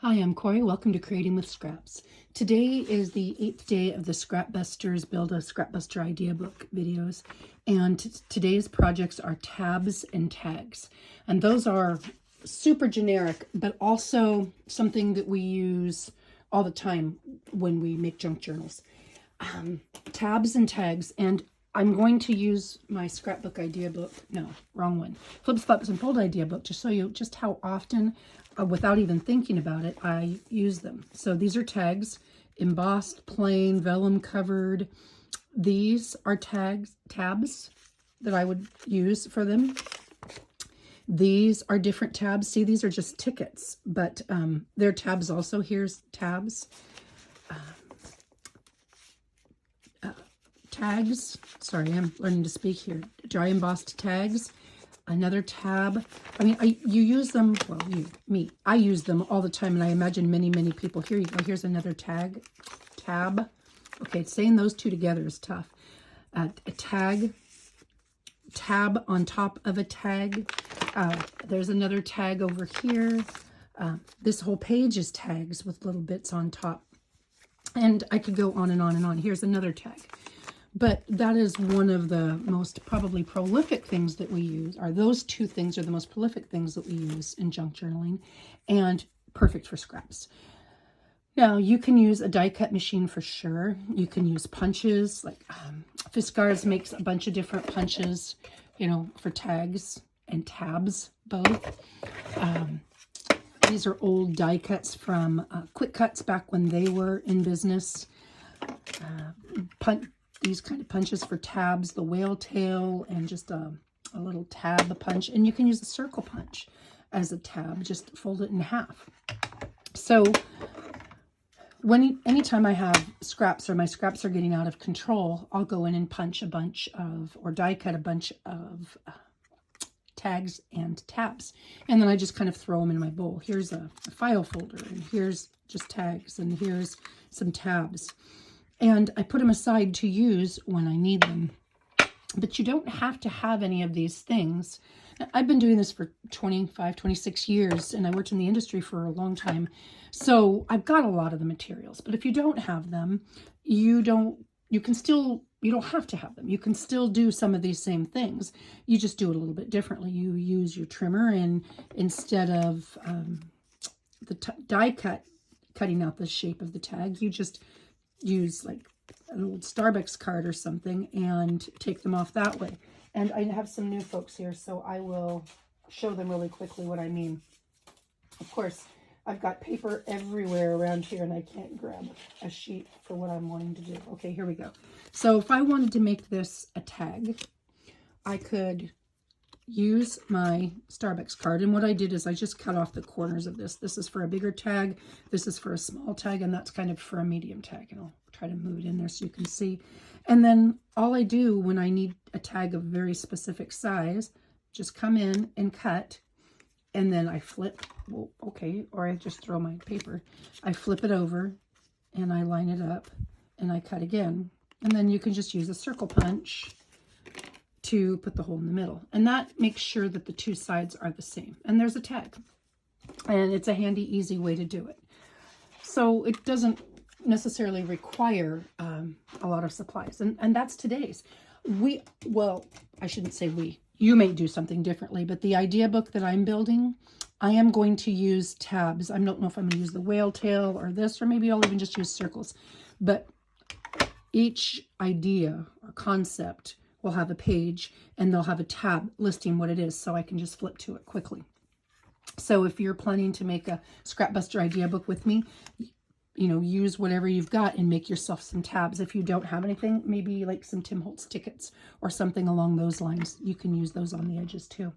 Hi, I'm Corey. Welcome to Creating with Scraps. Today is the 8th day of the Scrapbusters Build a Scrapbuster Idea Book videos, and today's projects are tabs and tags. And those are super generic, but also something that we use all the time when we make junk journals. Tabs and tags, and I'm going to use my scrapbook idea book, no, wrong one, Flips, Flaps, and Fold idea book to show you just how often, without even thinking about it, I use them. So these are tags, embossed, plain, vellum covered. These are tabs that I would use for them. These are different tabs. See, these are just tickets, but they're tabs also. Here's tabs. Tags, sorry, I'm learning to speak here. Dry embossed tags, another tab. I mean, you use them, well, me, I use them all the time, and I imagine many people. Here you go, here's another tab. Okay, saying those two together is tough. A tag, tab on top of a tag. There's another tag over here. This whole page is tags with little bits on top. And I could go on and on and on. Here's another tag. But that is one of the most probably prolific things that we use, or those two things are the most prolific things that we use in junk journaling, and perfect for scraps. Now, you can use a die cut machine for sure. You can use punches, like Fiskars makes a bunch of different punches, for tags and tabs both. These are old die cuts from Quick Cuts back when they were in business. These kind of punches for tabs, the whale tail, and just a little tab punch. And you can use a circle punch as a tab, just fold it in half. So anytime I have scraps or my scraps are getting out of control, I'll go in and punch a bunch of, or die cut a bunch of tags and tabs. And then I just kind of throw them in my bowl. Here's a file folder, and here's just tags, and here's some tabs. And I put them aside to use when I need them. But you don't have to have any of these things. I've been doing this for 25, 26 years, and I worked in the industry for a long time. So I've got a lot of the materials. But if you don't have them, you don't have to have them. You can still do some of these same things. You just do it a little bit differently. You use your trimmer, and instead of the die cutting out the shape of the tag, you just use like an old Starbucks card or something and take them off that way. And I have some new folks here, so I will show them really quickly what I mean. Of course, I've got paper everywhere around here, and I can't grab a sheet for what I'm wanting to do. Okay, here we go. So if I wanted to make this a tag, I could use my Starbucks card, and what I did is I just cut off the corners of this. This is for a bigger tag, this is for a small tag, and that's kind of for a medium tag, and I'll try to move it in there so you can see. And then all I do when I need a tag of very specific size, just come in and cut, and then I flip, well, okay, or I just throw my paper, I flip it over, and I line it up, and I cut again. And then you can just use a circle punch to put the hole in the middle, and that makes sure that the two sides are the same, and there's a tag, and it's a handy, easy way to do it. So it doesn't necessarily require a lot of supplies, and that's today's. I shouldn't say you may do something differently, but the idea book that I'm building, I am going to use tabs. I don't know if I'm going to use the whale tail or this, or maybe I'll even just use circles, but each idea or concept will have a page, and they'll have a tab listing what it is, so I can just flip to it quickly. So if you're planning to make a Scrapbuster idea book with me, use whatever you've got and make yourself some tabs. If you don't have anything, maybe like some Tim Holtz tickets or something along those lines. You can use those on the edges too.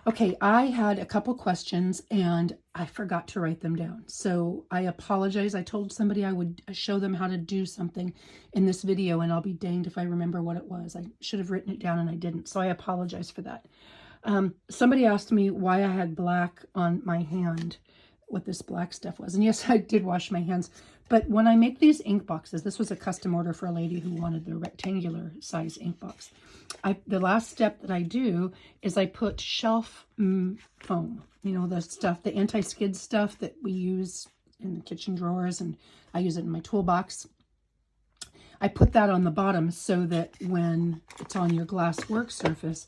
Okay, I had a couple questions and I forgot to write them down. So I apologize. I told somebody I would show them how to do something in this video, and I'll be danged if I remember what it was. I should have written it down and I didn't. So I apologize for that. Somebody asked me why I had black on my hand, what this black stuff was. And yes, I did wash my hands. But when I make these ink boxes, this was a custom order for a lady who wanted the rectangular size ink box. the last step that I do is I put shelf foam, you know, the stuff, the anti-skid stuff that we use in the kitchen drawers, and I use it in my toolbox. I put that on the bottom so that when it's on your glass work surface,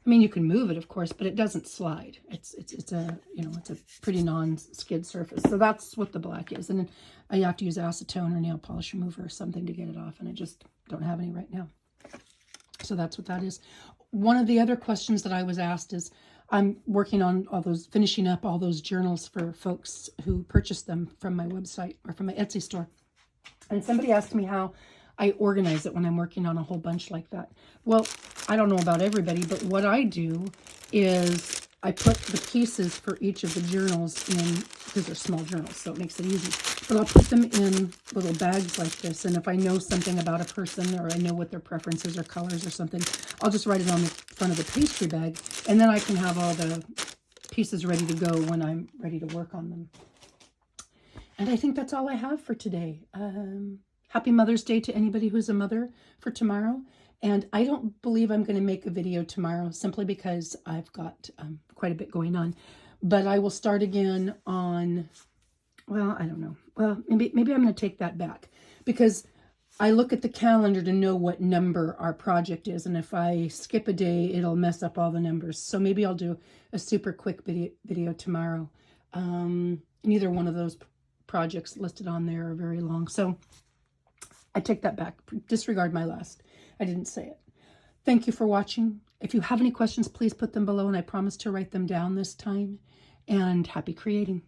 I mean, you can move it, of course, but it doesn't slide. It's a, you know, it's a pretty non-skid surface. So that's what the black is. And then you have to use acetone or nail polish remover or something to get it off. And I just don't have any right now. So that's what that is. One of the other questions that I was asked is, I'm working on all those, finishing up all those journals for folks who purchased them from my website or from my Etsy store. And somebody asked me how I organize it when I'm working on a whole bunch like that. Well, I don't know about everybody, but what I do is I put the pieces for each of the journals in, because they're small journals, so it makes it easy. But I'll put them in little bags like this, and if I know something about a person or I know what their preferences or colors or something, I'll just write it on the front of the pastry bag, and then I can have all the pieces ready to go when I'm ready to work on them. And I think that's all I have for today. Happy Mother's Day to anybody who's a mother for tomorrow. And I don't believe I'm going to make a video tomorrow simply because I've got quite a bit going on. But I will start again on, well, I don't know. Well, maybe I'm going to take that back, because I look at the calendar to know what number our project is. And if I skip a day, it'll mess up all the numbers. So maybe I'll do a super quick video tomorrow. Neither one of those projects listed on there are very long. So I take that back. Disregard my last. I didn't say it. Thank you for watching. If you have any questions, please put them below, and I promise to write them down this time. And happy creating.